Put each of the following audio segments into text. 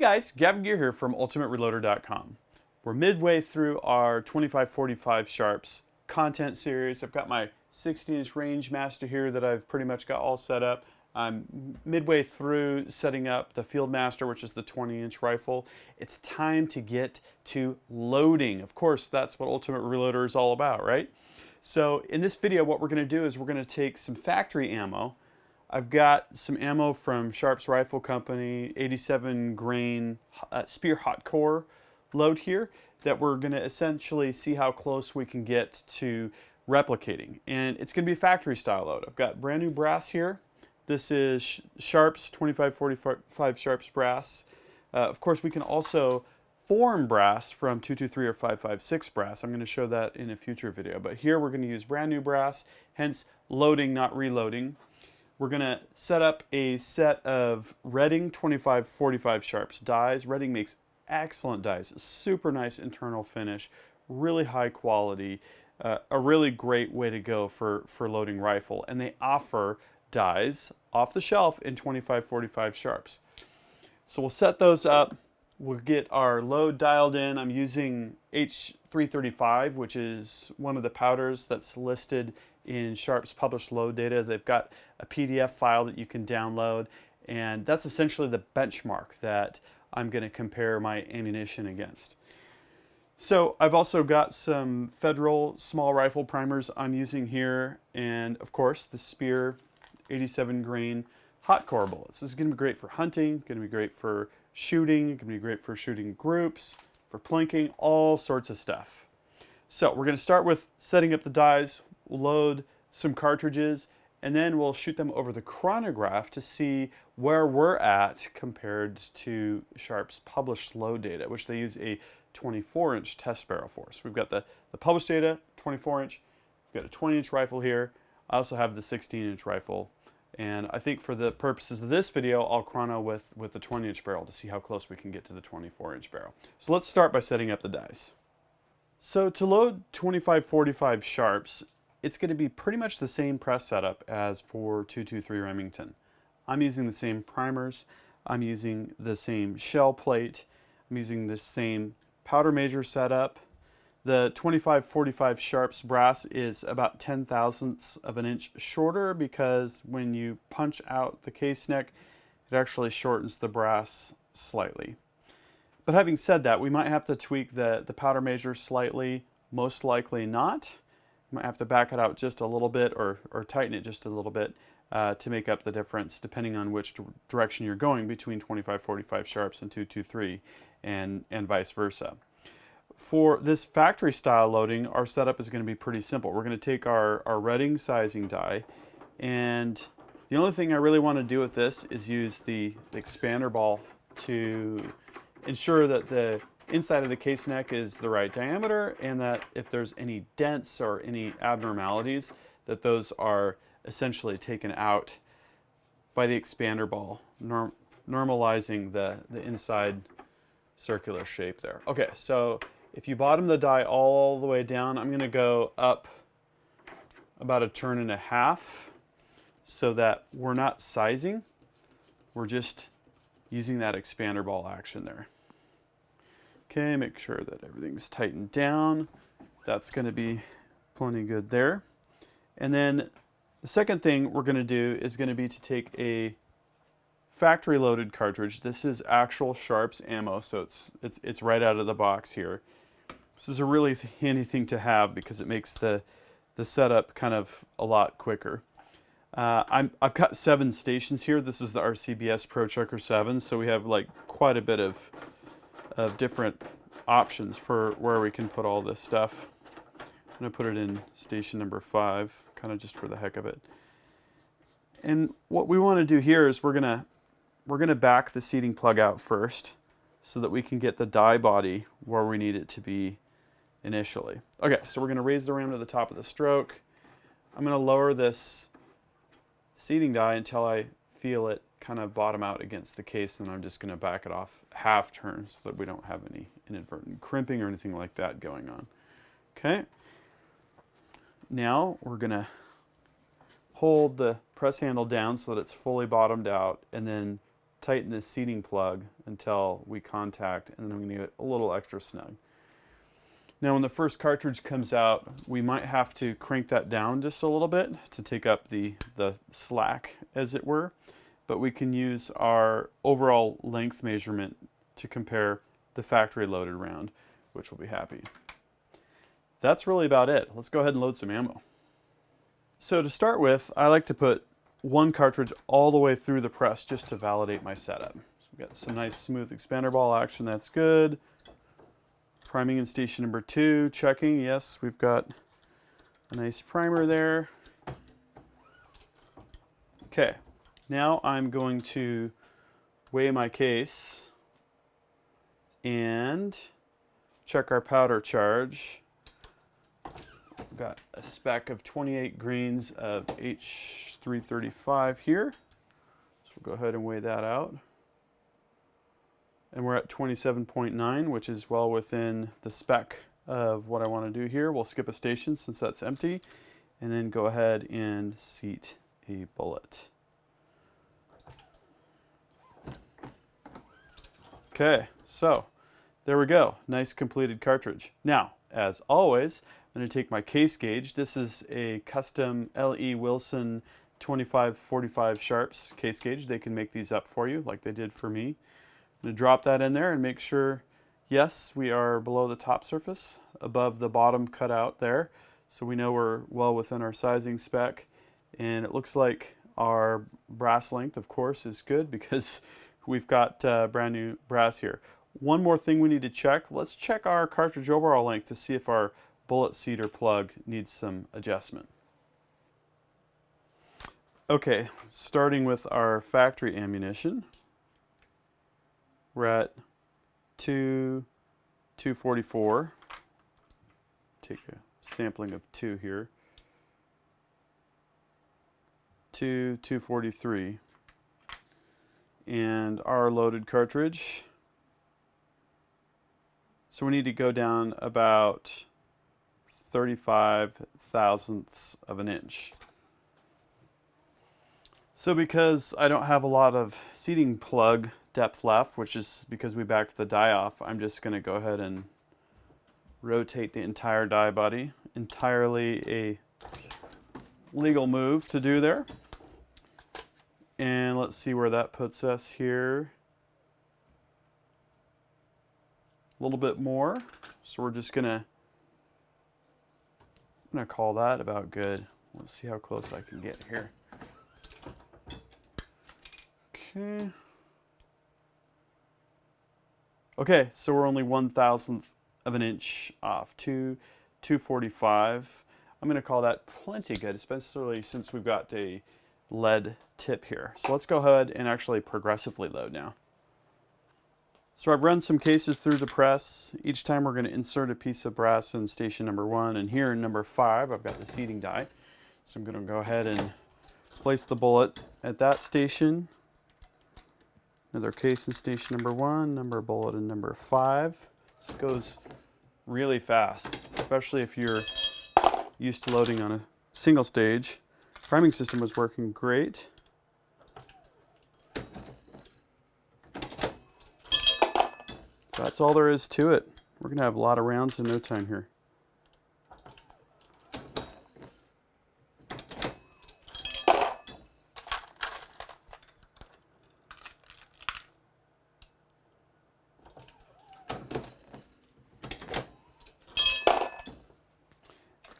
guys, Gavin Gear here from UltimateReloader.com. We're midway through our 25-45 Sharps content series. I've got my 16-inch range master here that I've pretty much got all set up. I'm midway through setting up the Field Master, which is the 20-inch rifle. It's time to get to loading. Of course, that's what Ultimate Reloader is all about, right? So in this video, what we're going to do is we're going to take some factory ammo. I've got some ammo from Sharps Rifle Company, 87 grain Spear Hot Core load here that we're going to essentially see how close we can get to replicating. And it's going to be a factory style load. I've got brand new brass here. This is Sharps 25-45 Sharps brass. Of course, we can also form brass from 223 or 556 brass. I'm going to show that in a future video. But here we're going to use brand new brass, hence loading, not reloading. We're going to set up a set of Redding 25-45 Sharps dies. Redding makes excellent dies, super nice internal finish, really high quality, a really great way to go for loading rifle. And they offer dies off the shelf in 25-45 Sharps. So we'll set those up. We'll get our load dialed in. I'm using H335, which is one of the powders that's listed in Sharps published load data. They've got a PDF file that you can download, and that's essentially the benchmark that I'm going to compare my ammunition against. So I've also got some Federal small rifle primers I'm using here, and of course the Spear 87 grain hot core bullets. This is going to be great for hunting, going to be great for shooting, going to be great for shooting groups, for plinking, all sorts of stuff. So we're going to start with setting up the dies. We'll load some cartridges, and then we'll shoot them over the chronograph to see where we're at compared to Sharps published load data, which they use a 24-inch test barrel for. So we've got the published data, 24-inch. We've got a 20-inch rifle here. I also have the 16-inch rifle. And I think for the purposes of this video, I'll chrono with the 20-inch barrel to see how close we can get to the 24-inch barrel. So let's start by setting up the dies. So to load 25-45 Sharps, it's going to be pretty much the same press setup as for 223 Remington. I'm using the same primers, I'm using the same shell plate, I'm using the same powder major setup. The 25-45 Sharps brass is about 0.010 of an inch shorter because when you punch out the case neck, it actually shortens the brass slightly. But having said that, we might have to tweak the powder major slightly, most likely not. You might have to back it out just a little bit or tighten it just a little bit to make up the difference depending on which direction you're going between 25-45 Sharps and 223 and vice versa. For this factory style loading, our setup is going to be pretty simple. We're going to take our Redding sizing die, and the only thing I really want to do with this is use the expander ball to ensure that the inside of the case neck is the right diameter, and that if there's any dents or any abnormalities, that those are essentially taken out by the expander ball, normalizing the inside circular shape there. Okay, so if you bottom the die all the way down, I'm going to go up about 1.5 turns so that we're not sizing, we're just using that expander ball action there. Okay, make sure that everything's tightened down. That's going to be plenty good there. And then the second thing we're going to do is going to be to take a factory loaded cartridge. This is actual Sharps ammo, so it's right out of the box here. This is a really handy thing to have because it makes the setup kind of a lot quicker. I've got 7 stations here. This is the RCBS Pro Chucker 7, so we have like quite a bit of different options for where we can put all this stuff. I'm going to put it in station number 5, kind of just for the heck of it. And what we want to do here is we're going to back the seating plug out first so that we can get the die body where we need it to be initially. Okay, so we're going to raise the ram to the top of the stroke. I'm going to lower this seating die until I feel it kind of bottom out against the case, and I'm just going to back it off half turn so that we don't have any inadvertent crimping or anything like that going on. Okay, now we're going to hold the press handle down so that it's fully bottomed out, and then tighten this seating plug until we contact, and then I'm going to get a little extra snug. Now when the first cartridge comes out, we might have to crank that down just a little bit to take up the slack, as it were, but we can use our overall length measurement to compare the factory loaded round, which will be happy. That's really about it. Let's go ahead and load some ammo. So to start with, I like to put one cartridge all the way through the press just to validate my setup. So we've got some nice smooth expander ball action, that's good. Priming in station number 2, checking, yes, we've got a nice primer there. Okay, now I'm going to weigh my case and check our powder charge. We've got a spec of 28 grains of H335 here. So we'll go ahead and weigh that out. And we're at 27.9, which is well within the spec of what I want to do here. We'll skip a station since that's empty, and then go ahead and seat a bullet. Okay, so there we go. Nice completed cartridge. Now, as always, I'm going to take my case gauge. This is a custom L.E. Wilson 2545 Sharps case gauge. They can make these up for you like they did for me. I'm going to drop that in there and make sure, yes, we are below the top surface, above the bottom cutout there. So we know we're well within our sizing spec. And it looks like our brass length, of course, is good because we've got brand new brass here. One more thing we need to check. Let's check our cartridge overall length to see if our bullet seater plug needs some adjustment. Okay, starting with our factory ammunition. We're at 244. Take a sampling of 2 here. 243. And our loaded cartridge. So we need to go down about 35 thousandths of an inch. So because I don't have a lot of seating plug depth left, which is because we backed the die off, I'm just going to go ahead and rotate the entire die body. Entirely a legal move to do there. And let's see where that puts us here. A little bit more. So we're just I'm gonna call that about good. Let's see how close I can get here. Okay. Okay, so we're only 1/1000th of an inch off, 245. I'm going to call that plenty good, especially since we've got a lead tip here. So let's go ahead and actually progressively load now. So I've run some cases through the press. Each time we're going to insert a piece of brass in station number 1, and here in number 5 I've got the seating die. So I'm going to go ahead and place the bullet at that station. Another case in station number 1, number bullet in number 5. This goes really fast, especially if you're used to loading on a single stage. Priming system was working great. That's all there is to it. We're going to have a lot of rounds in no time here.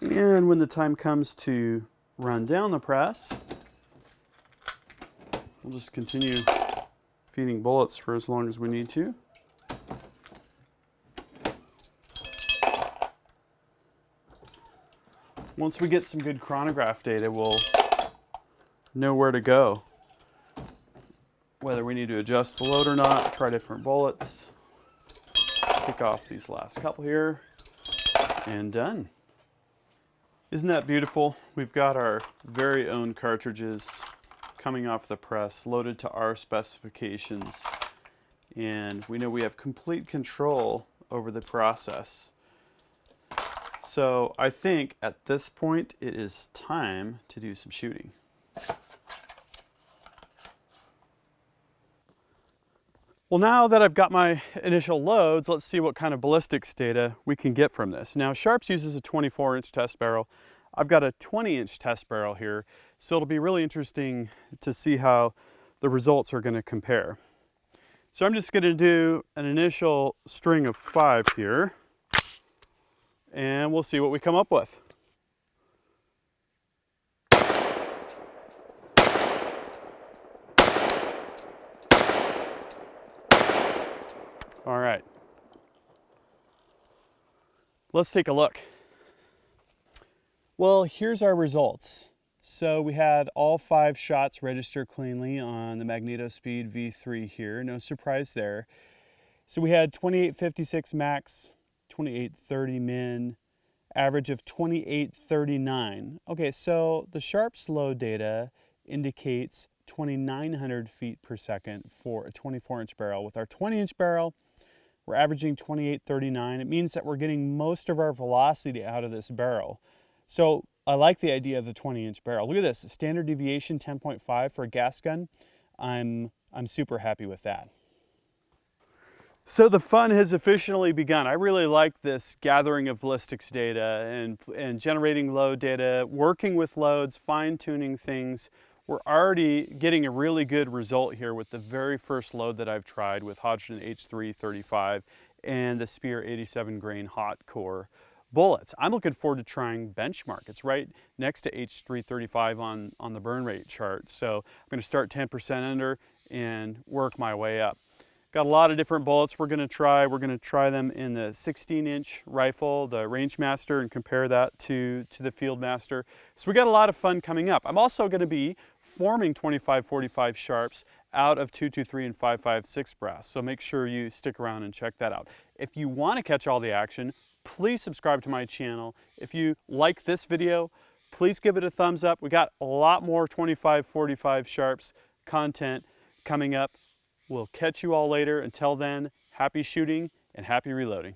And when the time comes to run down the press, we'll just continue feeding bullets for as long as we need to. Once we get some good chronograph data, we'll know where to go. Whether we need to adjust the load or not, try different bullets. Kick off these last couple here, and done. Isn't that beautiful? We've got our very own cartridges coming off the press, loaded to our specifications, and we know we have complete control over the process. So I think at this point it is time to do some shooting. Well, now that I've got my initial loads, let's see what kind of ballistics data we can get from this. Now, Sharps uses a 24-inch test barrel. I've got a 20-inch test barrel here, so it'll be really interesting to see how the results are going to compare. So I'm just going to do an initial string of 5 here, and we'll see what we come up with. All right, let's take a look. Well, here's our results. So we had all 5 shots register cleanly on the MagnetoSpeed V3 here, no surprise there. So we had 2856 max, 2830 min, average of 2839. Okay, so the Sharps load data indicates 2,900 feet per second for a 24-inch barrel. With our 20-inch barrel, we're averaging 2839. It means that we're getting most of our velocity out of this barrel. So I like the idea of the 20-inch barrel. Look at this, standard deviation 10.5 for a gas gun. I'm super happy with that. So the fun has officially begun. I really like this gathering of ballistics data and generating load data, working with loads, fine-tuning things. We're already getting a really good result here with the very first load that I've tried with Hodgdon H335 and the Spear 87 grain hot core bullets. I'm looking forward to trying benchmark. It's right next to H335 on the burn rate chart. So I'm going to start 10% under and work my way up. Got a lot of different bullets we're going to try. We're going to try them in the 16-inch rifle, the Rangemaster, and compare that to the Fieldmaster. So we got a lot of fun coming up. I'm also going to be forming 2545 Sharps out of 223 and 556 brass. So make sure you stick around and check that out. If you want to catch all the action, please subscribe to my channel. If you like this video, please give it a thumbs up. We got a lot more 2545 Sharps content coming up. We'll catch you all later. Until then, happy shooting and happy reloading.